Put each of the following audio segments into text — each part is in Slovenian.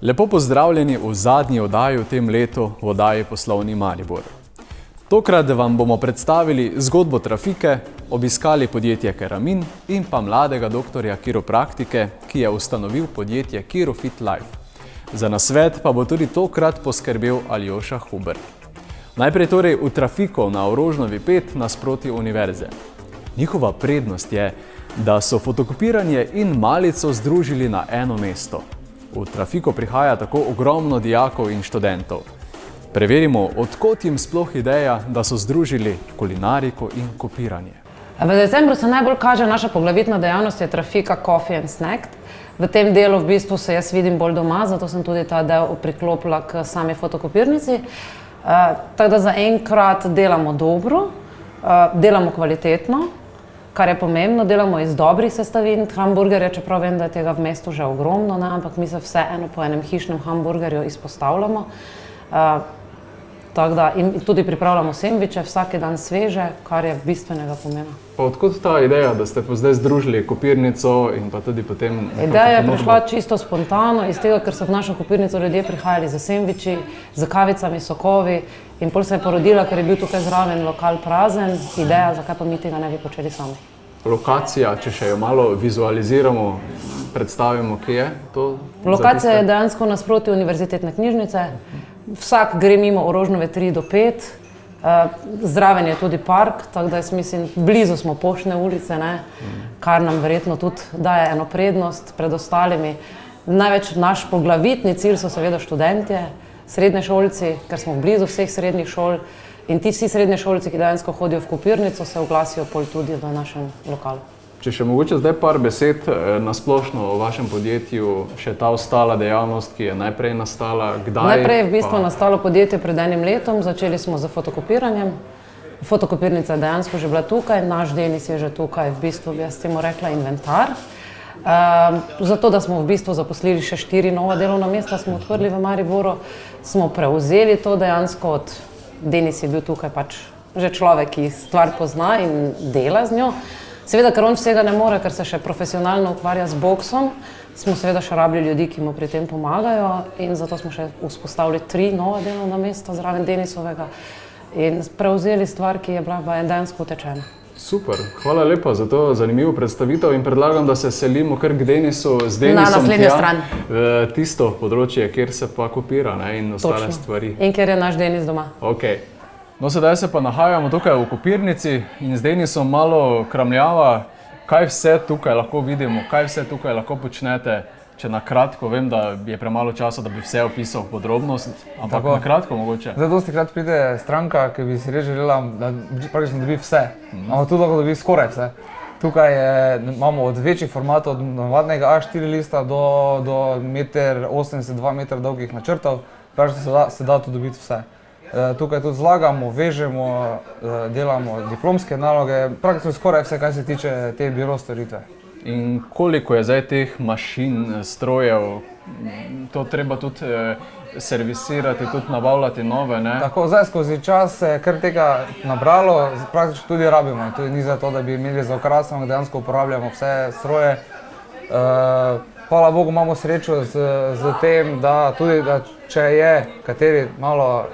Lepo pozdravljeni v zadnji oddaji v tem letu, v oddaji Poslovni Maribor. Tokrat vam bomo predstavili zgodbo trafike, obiskali podjetje Keramin in pa mladega doktorja kiropraktike, ki je ustanovil podjetje Kirofit Life. Za nasvet pa bo tudi tokrat poskrbel Aljoša Huber. Najprej torej v trafiko na Orožnovi 5 nasproti univerze. Njihova prednost je, da so fotokopiranje in malico združili na eno mesto. V trafiko prihaja tako ogromno dijakov in študentov. Preverimo, odkot jim sploh ideja, da so združili kulinariko in kopiranje. V decembru se najbolj kaže naša poglavitna dejavnost je trafika Coffee and Snack. V tem delu v bistvu se jaz vidim bolj doma, zato sem tudi ta del priklopila k sami fotokopirnici. Tako da zaenkrat delamo dobro, delamo kvalitetno, kar je pomembno, delamo iz dobrih sestavin hamburgerja, čeprav vem, da je tega v mestu že ogromno, ampak mi se vseeno po enem hišnem hamburgerju izpostavljamo. Tako da in tudi pripravljamo sendviče, vsak dan sveže, kar je bistvenega pomena. Pa odkot ta ideja, da ste pa zdaj združili kopirnico in pa tudi potem... Ideja je prišla čisto spontano, iz tega, ker so v našo kopirnico ljudje prihajali za sendviči, za kavicami, sokovi in pol se je porodila, ker je bil tukaj zraven lokal prazen, ideja, zakaj pa mi tega ne bi počeli sami. Lokacija, če še jo malo vizualiziramo, predstavimo, kje je to? Lokacija je dejansko nasproti univerzitetne knjižnice. Vsak gre mimo Orožnove 3 do 5, zraven je tudi park, tako da jaz mislim, blizu smo Poštne ulice, kar nam verjetno tudi daje eno prednost pred ostalimi. Največ naš poglavitni cilj so seveda študentje, srednješolci, ker smo blizu vseh srednjih šol in ti vsi srednješolci, ki dejansko hodijo v kopirnico, se oglasijo pol tudi v našem lokalu. Če še mogoče zdaj par besed nasplošno o vašem podjetju, še ta ostala dejavnost, ki je najprej nastala, kdaj? Najprej je v bistvu nastalo podjetje pred enim letom, začeli smo z fotokopiranjem. Fotokopirnica je dejansko že bila tukaj, naš Denis je že tukaj, v bistvu bi jaz temu rekla inventar. Zato, da smo v bistvu zaposlili še 4 nova delovna mesta, smo odprli v Mariboru, smo prevzeli to dejansko od Denis je bil tukaj pač že človek, ki stvar pozna in dela z njo. Seveda, ker on vsega ne more, ker se še profesionalno ukvarja z boksom, smo seveda še rabili ljudi, ki mu pri tem pomagajo in zato smo še vzpostavili 3 nova delovna mesta zraven Denisovega in prevzeli stvar, ki je bila dejansko utečena. Super, hvala lepa za to zanimivo predstavitev in predlagam, da se selimo kar k Denisu, z Denisom tja, v tisto področje, kjer se pa kopira in ostale stvari. In kjer je naš Denis doma. Ok. No, sedaj se pa nahajamo tukaj v kopirnici in z Denisom malo kramljava, kaj vse tukaj lahko vidimo, kaj vse tukaj lahko počnete. Če na kratko, vem, da je premalo časa, da bi vse opisal v podrobnost, ampak na kratko mogoče. Zdaj dosti krat pride stranka, ki bi si res želela, da praktično dobi vse, ampak tudi lahko dobi skoraj vse. Tukaj imamo od večjih formatov, od navadnega A4 lista do 1,80 m, 2 metra dolgih načrtov, praktično se da tu dobiti vse. Tukaj tudi zlagamo, vežemo, delamo diplomske naloge, praktično skoraj vse, kaj se tiče te biro storitve. In koliko je zdaj teh mašin, strojev, to treba tudi servisirati, tudi nabavljati nove, ne? Tako, zdaj skozi čas se je kar tega nabralo, praktično tudi rabimo. Tudi ni za to, da bi imeli za okras, ampak dejansko uporabljamo vse stroje. Hvala Bogu imamo srečo z tem, da tudi če je kateri malo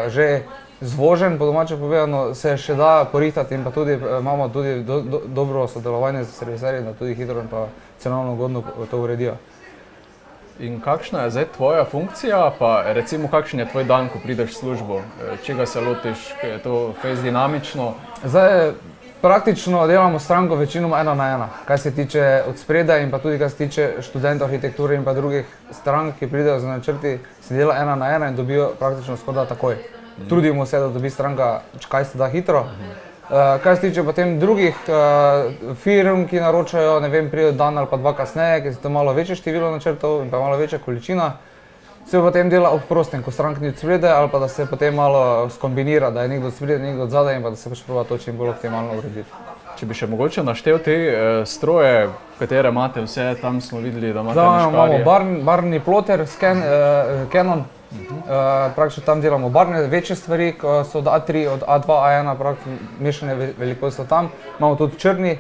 že zvožen, po domače povedano, se še da porihtati in pa tudi imamo tudi dobro sodelovanje z serviserji, da tudi hitro in pa cenovno ugodno to uredijo. In kakšna je zdaj tvoja funkcija, pa recimo kakšen je tvoj dan, ko prideš v službo? Čega se lotiš, je to fejst dinamično? Zdaj praktično delamo stranko večinoma 1 na 1, kaj se tiče od spredaj in pa tudi kaj se tiče študentov arhitekture in pa drugih strank, ki pridejo za načrti, se dela 1 na 1 in dobijo praktično skoraj takoj. Trudimo se, da dobi stranka kaj se da hitro. Kaj se tiče potem drugih firm, ki naročajo, ne vem, pridejo dan ali pa 2 kasneje, ker se to malo večje število načrtov in pa malo večja količina, se potem dela ob prostem, ko strank ni od spredaj ali pa da se potem malo skombinira, da je nekdo od spredaj, nekdo od zadaj in pa da se pač proba to čim bolj optimalno urediti. Če bi še mogoče naštel te stroje, katere imate vse, tam smo videli, da imate škarje. Imamo barvni ploter, Canon, praktično tam delamo barvne večje stvari, ko so od A3, od A2, A1, praktično mešane velikosti tam. Imamo tudi črni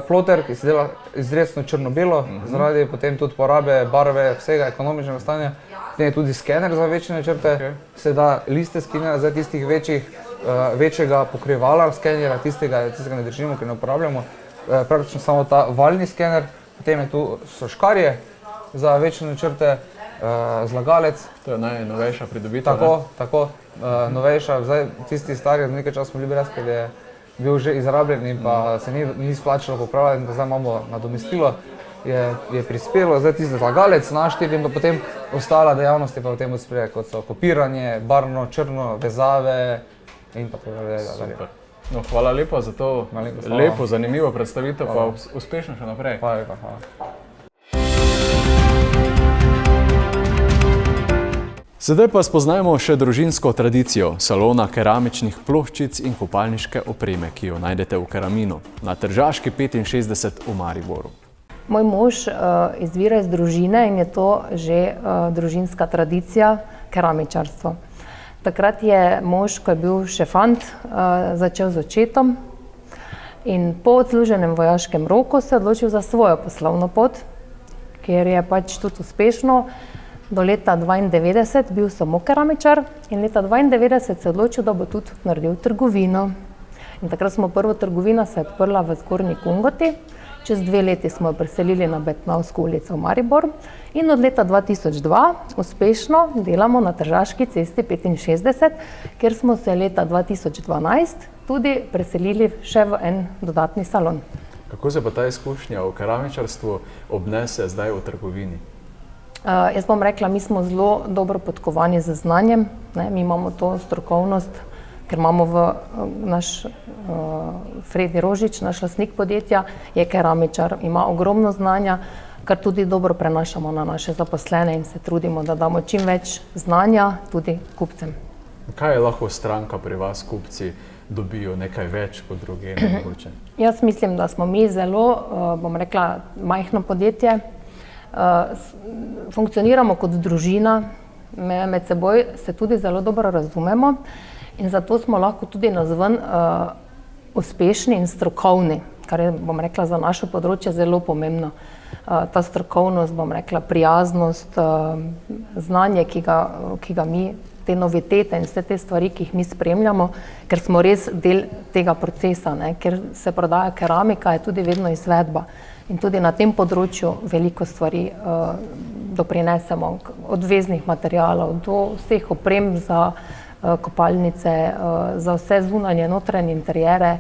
ploter, ki se dela izrecno črno-belo, zaradi potem tudi porabe barve, vsega ekonomičnega stanja. Potem je tudi skener za večje načrte, se da liste skenera za tistih večjega pokrivala skenera, tistega ne držimo, ki ne uporabljamo. Praktično samo ta valni skener, potem je tu so škarje za večje načrte, zlagalec. To je najnovejša pridobitev. Tako, novejša. Zdaj, tisti stari, nekaj časa smo bili brez, ker je bil že izrabljen in pa se ni splačalo popravljati, in pa zdaj imamo nadomestilo, je prispelo. Zdaj tisti zlagalec naštel in pa potem ostala dejavnosti pa potem uspreje, kot so kopiranje, barvno, črno, vezave in pa tako. Super. No, hvala lepa za to lepo, zanimivo predstavitev, pa uspešno še naprej. Hvala lepa, hvala. Sedaj pa spoznajmo še družinsko tradicijo salona keramičnih ploščic in kopalniške opreme, ki jo najdete v Keraminu na Tržaški 65 v Mariboru. Moj mož izvira iz družine in je to že družinska tradicija, keramičarstvo. Takrat je mož, ko je bil še fant, začel z očetom in po odsluženem vojaškem roku se odločil za svojo poslovno pot, kjer je pač tudi uspešno. Do leta 1992 bil samo keramičar in leta 1992 se je odločil, da bo tudi naredil trgovino. In takrat smo prvo trgovina se je odprla v Zgornji Kungoti, čez 2 leti smo jo preselili na Betnavsko ulico v Maribor in od leta 2002 uspešno delamo na Tržaški cesti 65, kjer smo se leta 2012 tudi preselili še v en dodatni salon. Kako se pa ta izkušnja v keramičarstvu obnese zdaj v trgovini? Jaz bom rekla, mi smo zelo dobro podkovani z znanjem, mi imamo to strokovnost, ker imamo naš Fredi Rožič, naš lastnik podjetja, je keramičar, ima ogromno znanja, kar tudi dobro prenašamo na naše zaposlene in se trudimo, da damo čim več znanja tudi kupcem. Kaj je lahko stranka pri vas, kupci, dobijo nekaj več kot druge mogoče? Jaz mislim, da smo mi zelo, bom rekla, majhno podjetje. Funkcioniramo kot družina, med seboj se tudi zelo dobro razumemo in zato smo lahko tudi nazven uspešni in strokovni, kar je, bom rekla, za naše področje zelo pomembno. Ta strokovnost, bom rekla, prijaznost, znanje, ki ga mi, te novitete in vse te stvari, ki jih mi spremljamo, ker smo res del tega procesa, ker se prodaja keramika, je tudi vedno izvedba. In tudi na tem področju veliko stvari doprinesemo, od veznih materialov do vseh oprem za kopalnice, za vse zunanje, notranje interijere.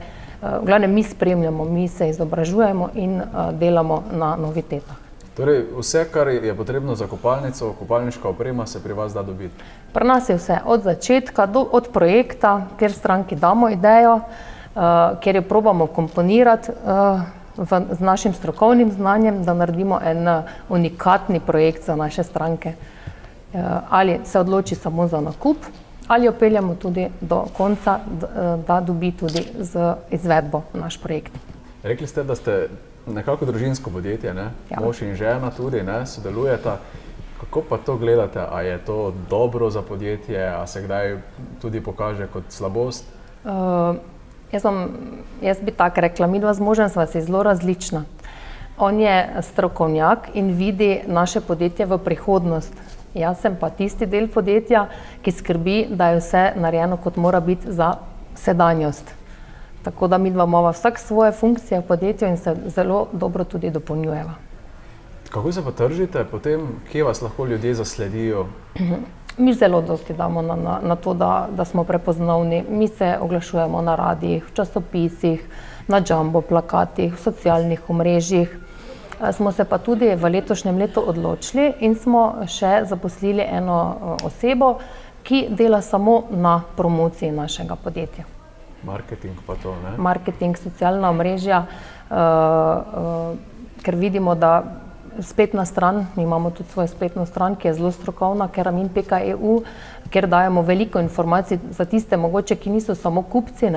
V glavnem mi spremljamo, mi se izobražujemo in delamo na novitetah. Torej, vse, kar je potrebno za kopalnico, kopalniška oprema, se pri vas da dobiti? Pri nas je vse, od začetka, od projekta, kjer stranki damo idejo, kjer jo probamo komponirati z našim strokovnim znanjem, da naredimo en unikatni projekt za naše stranke. Ali se odloči samo za nakup, ali jo peljemo tudi do konca, da dobi tudi z izvedbo naš projekt. Rekli ste, da ste nekako družinsko podjetje, ne? Ja. Mož in žena tudi, ne? Sodelujeta. Kako pa to gledate? A je to dobro za podjetje? A se kdaj tudi pokaže kot slabost? Jaz bi tako rekla, midva z možem sva si zelo različna. On je strokovnjak in vidi naše podjetje v prihodnost. Jaz sem pa tisti del podjetja, ki skrbi, da je vse narejeno, kot mora biti za sedanjost. Tako da midva imava vsak svoje funkcije v podjetju in se zelo dobro tudi dopolnjujeva. Kako se pa tržite potem, kje vas lahko ljudje zasledijo? Mi zelo dosti damo na to, da smo prepoznavni. Mi se oglašujemo na radijih, v časopisih, na jumbo plakatih, v socialnih omrežjih. Smo se pa tudi v letošnjem letu odločili in smo še zaposlili eno osebo, ki dela samo na promociji našega podjetja. Marketing pa to, ne? Marketing, socialna omrežja, ker vidimo, da spletna stran, mi imamo tudi svojo spletno stran, ki je zelo strokovna, keramin.eu, kjer dajemo veliko informacij za tiste mogoče, ki niso samo kupci,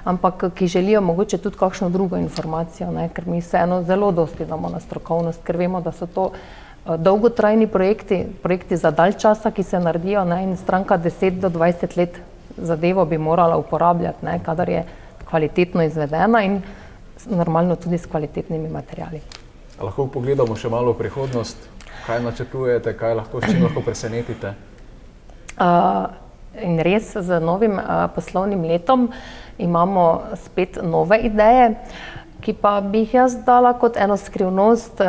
ampak ki želijo mogoče tudi kakšno drugo informacijo, ker mi vseeno zelo dosti damo na strokovnost, ker vemo, da so to dolgotrajni projekti za dalj časa, ki se naredijo, in stranka 10 do 20 let zadevo bi morala uporabljati, kadar je kvalitetno izvedena in normalno tudi s kvalitetnimi materiali. Lahko pogledamo še malo v prihodnost, kaj načrtujete, s čim lahko presenetite? In res z novim poslovnim letom imamo spet nove ideje, ki pa bi jih jaz dala kot eno skrivnost,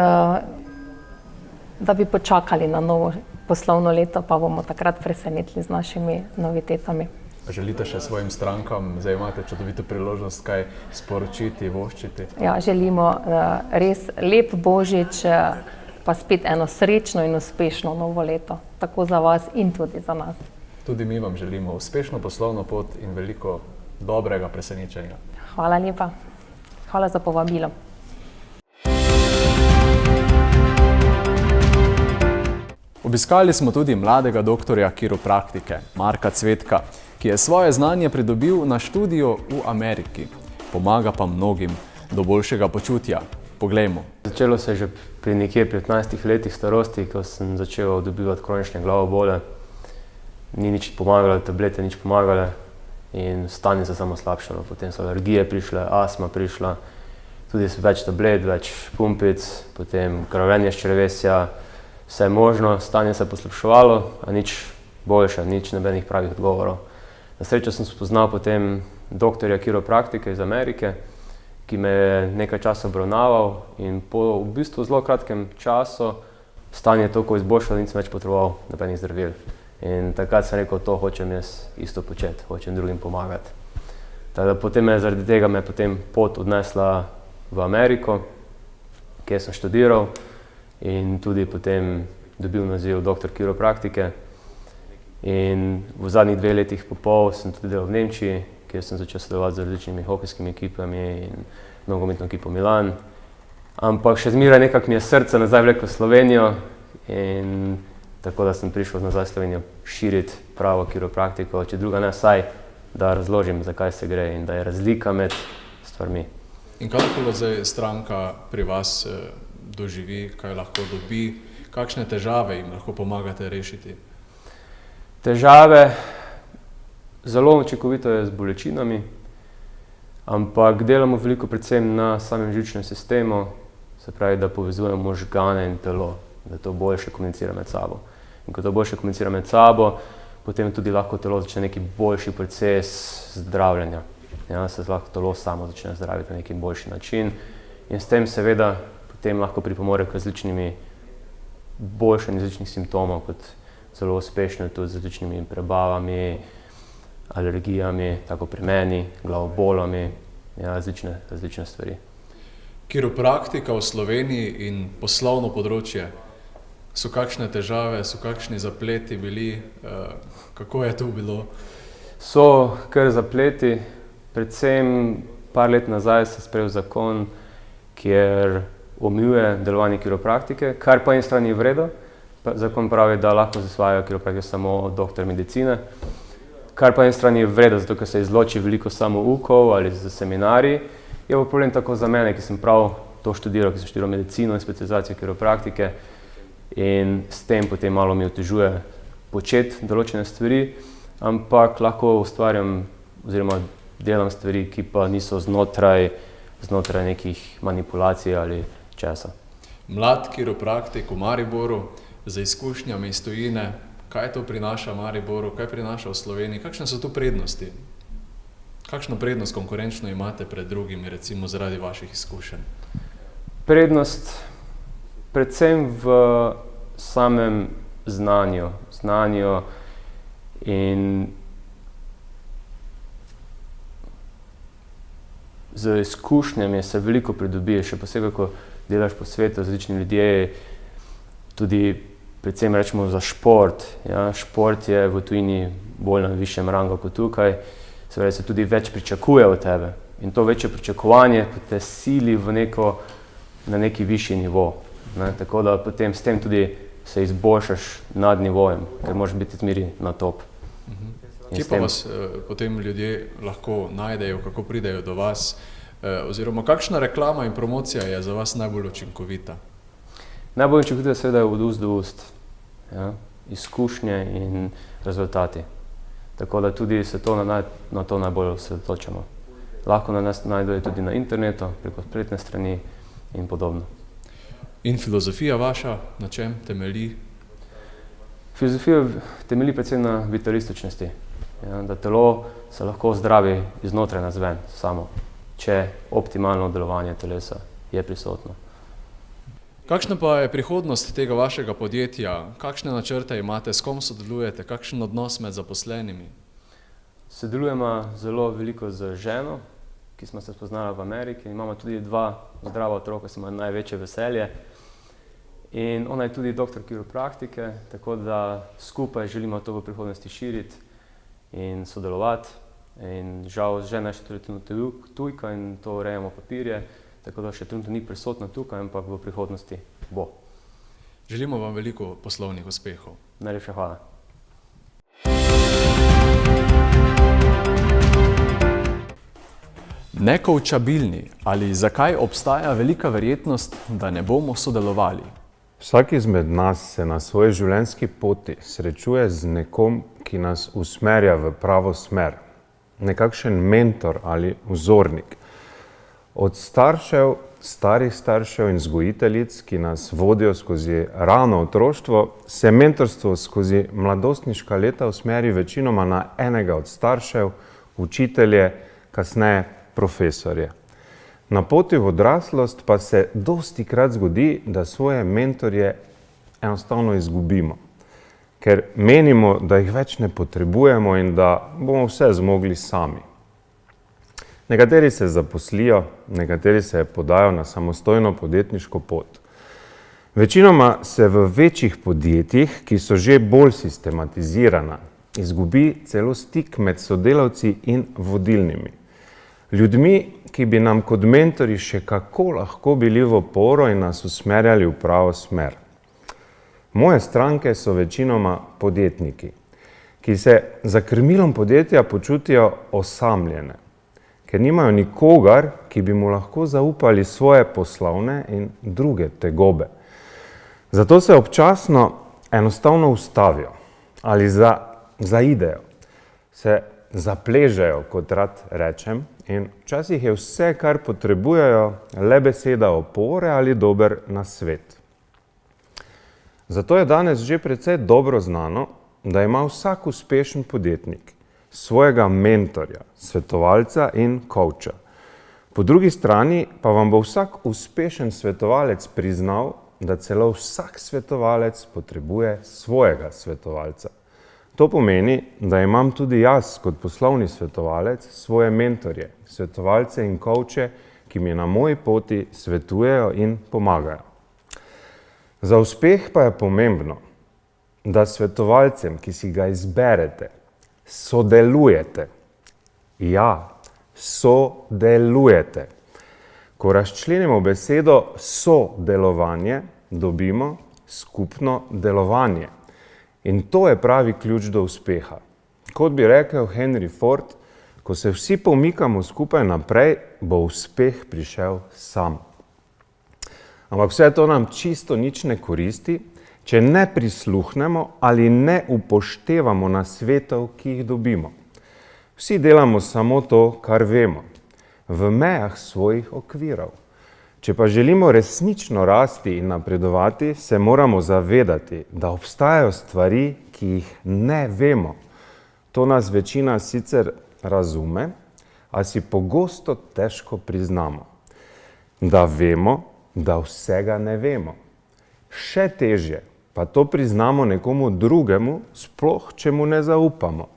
da bi počakali na novo poslovno leto, pa bomo takrat presenetili z našimi novitetami. Želite še svojim strankam, zdaj imate čudovito priložnost kaj sporočiti, voščiti? Ja, želimo res lep Božič, pa spet eno srečno in uspešno novo leto, tako za vas in tudi za nas. Tudi mi vam želimo uspešno poslovno pot in veliko dobrega presenečenja. Hvala lepa. Hvala za povabilo. Obiskali smo tudi mladega doktorja kiropraktike, Marka Cvetka, ki je svoje znanje pridobil na študiju v Ameriki. Pomaga pa mnogim do boljšega počutja. Poglejmo. Začelo se je že pri nekje 15 letih starosti, ko sem začel dobivati kronične glavobole. Ni nič pomagalo, tablete nič pomagale in stanje se samo slabšalo. Potem so alergije prišle, astma prišla, tudi več tablet, več pumpic, potem krvavenje s črevesja, vse možno, stanje se je poslabševalo, a nič boljše, nič nobenih pravih odgovorov. Na srečo sem spoznal potem doktorja kiropraktike iz Amerike, ki me je nekaj časa obravnaval in po v bistvu zelo kratkem času stanje toliko izboljšalo, nisem več potreboval nobenih zdravil. In takrat sem rekel, to hočem jaz isto početi, hočem drugim pomagati. Zaradi tega me je potem pot odnesla v Ameriko, kjer sem študiral in tudi potem dobil naziv doktor kiropraktike. In v zadnjih 2 letih pa pol sem tudi delal v Nemčiji, kjer sem začel sodelovati z različnimi hokejskimi ekipami in nogometno ekipo Milan. Ampak še zmeraj nekako mi je srce nazaj vleklo v Slovenijo in tako da sem prišel nazaj v Slovenijo širiti pravo kiropraktiko, če druga ne, vsaj da razložim, zakaj se gre in da je razlika med stvarmi. In kaj lahko zdaj stranka pri vas doživi, kaj lahko dobi, kakšne težave jim lahko pomagate rešiti? Težave, zelo učinkovito je z bolečinami, ampak delamo veliko predvsem na samem živčnem sistemu, se pravi, da povezujemo možgane in telo, da to boljše komunicira med sabo. In ko to boljše komunicira med sabo, potem tudi lahko telo začne neki boljši proces zdravljenja. Ja, se lahko telo samo začne zdraviti na neki boljši način in s tem seveda potem lahko pripomore k različnimi boljšanju različnih simptomov, kot zelo uspešno tudi z različnimi prebavami, alergijami, tako pri meni, glavobolami, ja, različne stvari. Kiropraktika v Sloveniji in poslovno področje, so kakšne težave, so kakšni zapleti bili, kako je to bilo? So kar zapleti, predvsem par let nazaj se sprejel zakon, kjer omejuje delovanje kiropraktike, kar po eni strani je v redu. Zakon pravi, da lahko izvajajo kiropraktiko samo doktor medicine, kar po eni strani je v redu, zato ker se izloči veliko samoukov ali za seminarji. Je pa problem tako za mene, ki sem prav to študiral, ki sem študiral medicino in specializacijo kiropraktike in s tem potem malo mi otežuje početi določene stvari, ampak lahko ustvarjam oziroma delam stvari, ki pa niso znotraj nekih manipulacij ali česa. Mlad kiropraktik v Mariboru z izkušnjami iz tujine, kaj to prinaša Mariboru, kaj prinaša v Sloveniji, kakšne so tu prednosti? Kakšno prednost konkurenčno imate pred drugimi, recimo zaradi vaših izkušenj? Prednost predvsem v samem znanju in z izkušnjami se veliko pridobije, še posebej, ko delaš po svetu z različnimi ljudmi, tudi predvsem rečemo za šport. Ja, šport je v tujini bolj na višjem rangu kot tukaj, se tudi več pričakuje od tebe in to večje pričakovanje te sili na neki višji nivo. Ne? Tako da potem s tem tudi se izboljšaš nad nivojem, ker moraš biti zmeri na top. Kje pa vas potem ljudje lahko najdejo, kako pridejo do vas, oziroma kakšna reklama in promocija je za vas najbolj učinkovita? Najbolj učinkovita je seveda od ust do ust, ja? Izkušnje in rezultati. Tako da tudi se na to najbolj osredotočamo. Lahko nas najdejo tudi na internetu, preko spletne strani in podobno. In filozofija vaša, na čem temelji? Filozofija temelji predvsem na vitalističnosti, ja, da telo se lahko zdravi iznotraj navzven samo, če optimalno delovanje telesa je prisotno. Kakšna pa je prihodnost tega vašega podjetja? Kakšne načrte imate, s kom sodelujete, kakšen odnos med zaposlenimi? Sodelujemo zelo veliko z ženo, ki smo se spoznali v Ameriki. Imamo tudi 2 zdrava otroka, ki ima največje veselje. In ona je tudi doktor kiropraktike, tako da skupaj želimo to v prihodnosti širiti in sodelovati. In žal žena je še trenutno tujka in to urejamo papirje, tako da še trenutno ni prisotna tukaj, ampak v prihodnosti bo. Želimo vam veliko poslovnih uspehov. Najlepša hvala. Nekoučabilni, ali zakaj obstaja velika verjetnost, da ne bomo sodelovali? Vsak izmed nas se na svoji življenjski poti srečuje z nekom, ki nas usmerja v pravo smer. Nekakšen mentor ali vzornik. Od staršev, starih staršev in vzgojiteljic, ki nas vodijo skozi rano otroštvo, se mentorstvo skozi mladostniška leta usmeri večinoma na enega od staršev, učitelje, kasneje profesorje. Na poti v odraslost pa se dostikrat zgodi, da svoje mentorje enostavno izgubimo, ker menimo, da jih več ne potrebujemo in da bomo vse zmogli sami. Nekateri se zaposlijo, nekateri se podajo na samostojno podjetniško pot. Večinoma se v večjih podjetjih, ki so že bolj sistematizirana, izgubi celo stik med sodelavci in vodilnimi. Ljudmi, ki bi nam kot mentori še kako lahko bili v oporo in nas usmerjali v pravo smer. Moje stranke so večinoma podjetniki, ki se za krmilom podjetja počutijo osamljene, ker nimajo nikogar, ki bi mu lahko zaupali svoje poslovne in druge tegobe. Zato se občasno enostavno ustavijo ali zaidejo, se zapležejo, kot rad rečem, in včasih je vse, kar potrebujejo, le beseda opore ali dober nasvet. Zato je danes že precej dobro znano, da ima vsak uspešen podjetnik svojega mentorja, svetovalca in coacha. Po drugi strani pa vam bo vsak uspešen svetovalec priznal, da celo vsak svetovalec potrebuje svojega svetovalca. To pomeni, da imam tudi jaz kot poslovni svetovalec svoje mentorje, svetovalce in coache, ki mi na moji poti svetujejo in pomagajo. Za uspeh pa je pomembno, da s svetovalcem, ki si ga izberete, sodelujete. Ja, sodelujete. Ko razčlenimo besedo sodelovanje, dobimo skupno delovanje. In to je pravi ključ do uspeha. Kot bi rekel Henry Ford, ko se vsi pomikamo skupaj naprej, bo uspeh prišel sam. Ampak vse to nam čisto nič ne koristi, če ne prisluhnemo ali ne upoštevamo nasvetov, ki jih dobimo. Vsi delamo samo to, kar vemo, v mejah svojih okvirov. Če pa želimo resnično rasti in napredovati, se moramo zavedati, da obstajajo stvari, ki jih ne vemo. To nas večina sicer razume, a si pogosto težko priznamo, da vemo, da vsega ne vemo. Še težje pa to priznamo nekomu drugemu, sploh če mu ne zaupamo.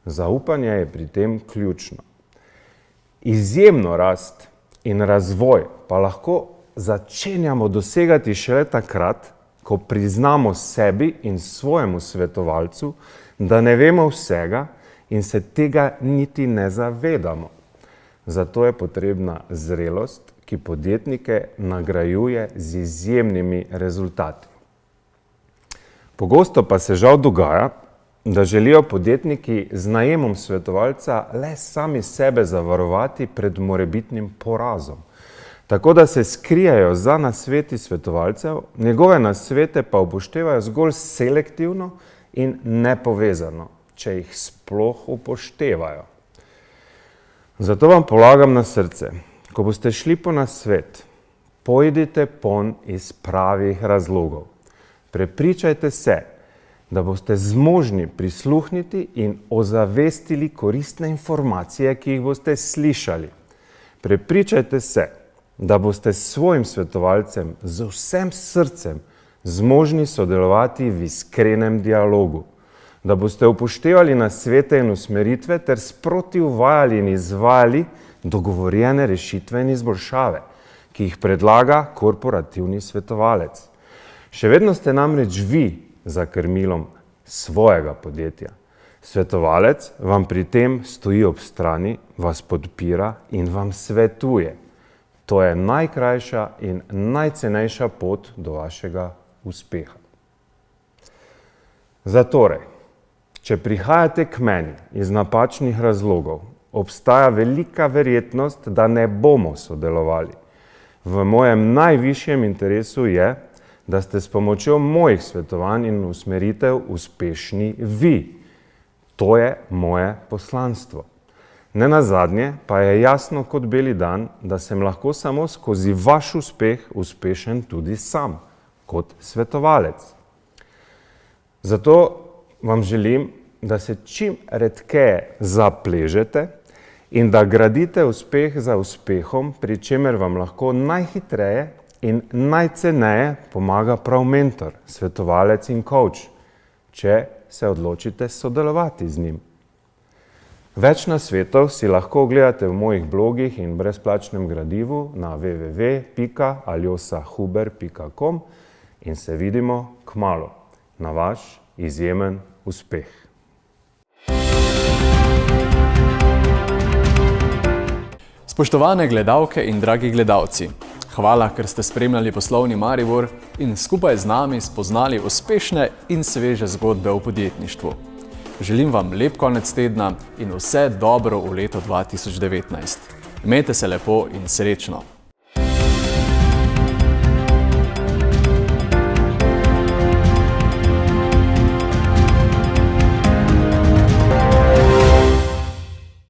Zaupanje je pri tem ključno. Izjemno rast in razvoj pa lahko začenjamo dosegati šele takrat, ko priznamo sebi in svojemu svetovalcu, da ne vemo vsega in se tega niti ne zavedamo. Zato je potrebna zrelost, ki podjetnike nagrajuje z izjemnimi rezultati. Pogosto pa se žal dogaja, da želijo podjetniki z najemom svetovalca le sami sebe zavarovati pred morebitnim porazom. Tako da se skrijajo za nasveti svetovalcev, njegove nasvete pa upoštevajo zgolj selektivno in nepovezano, če jih sploh upoštevajo. Zato vam polagam na srce, ko boste šli po nasvet, pojdite pon iz pravih razlogov. Prepričajte se, da boste zmožni prisluhniti in ozavestili koristne informacije, ki jih boste slišali. Prepričajte se, da boste s svojim svetovalcem z vsem srcem zmožni sodelovati v iskrenem dialogu, da boste upoštevali nasvete in usmeritve ter sproti uvajali in izvajali dogovorjene rešitve in izboljšave, ki jih predlaga korporativni svetovalec. Še vedno ste namreč vi za krmilom svojega podjetja. Svetovalec vam pri tem stoji ob strani, vas podpira in vam svetuje. To je najkrajša in najcenejša pot do vašega uspeha. Zatorej, če prihajate k meni iz napačnih razlogov, obstaja velika verjetnost, da ne bomo sodelovali. V mojem najvišjem interesu je, da ste s pomočjo mojih svetovanj in usmeritev uspešni vi. To je moje poslanstvo. Nenazadnje pa je jasno kot beli dan, da sem lahko samo skozi vaš uspeh uspešen tudi sam, kot svetovalec. Zato vam želim, da se čim redkeje zapležete in da gradite uspeh za uspehom, pri čemer vam lahko najhitreje in najceneje pomaga prav mentor, svetovalec in coach, če se odločite sodelovati z njim. Več nasvetov si lahko ogledate v mojih blogih in brezplačnem gradivu na www.aljosahuber.com in se vidimo kmalu na vaš izjemen uspeh. Spoštovane gledalke in dragi gledalci, hvala, ker ste spremljali Poslovni Maribor in skupaj z nami spoznali uspešne in sveže zgodbe o podjetništvu. Želim vam lep konec tedna in vse dobro v letu 2019. Imejte se lepo in srečno!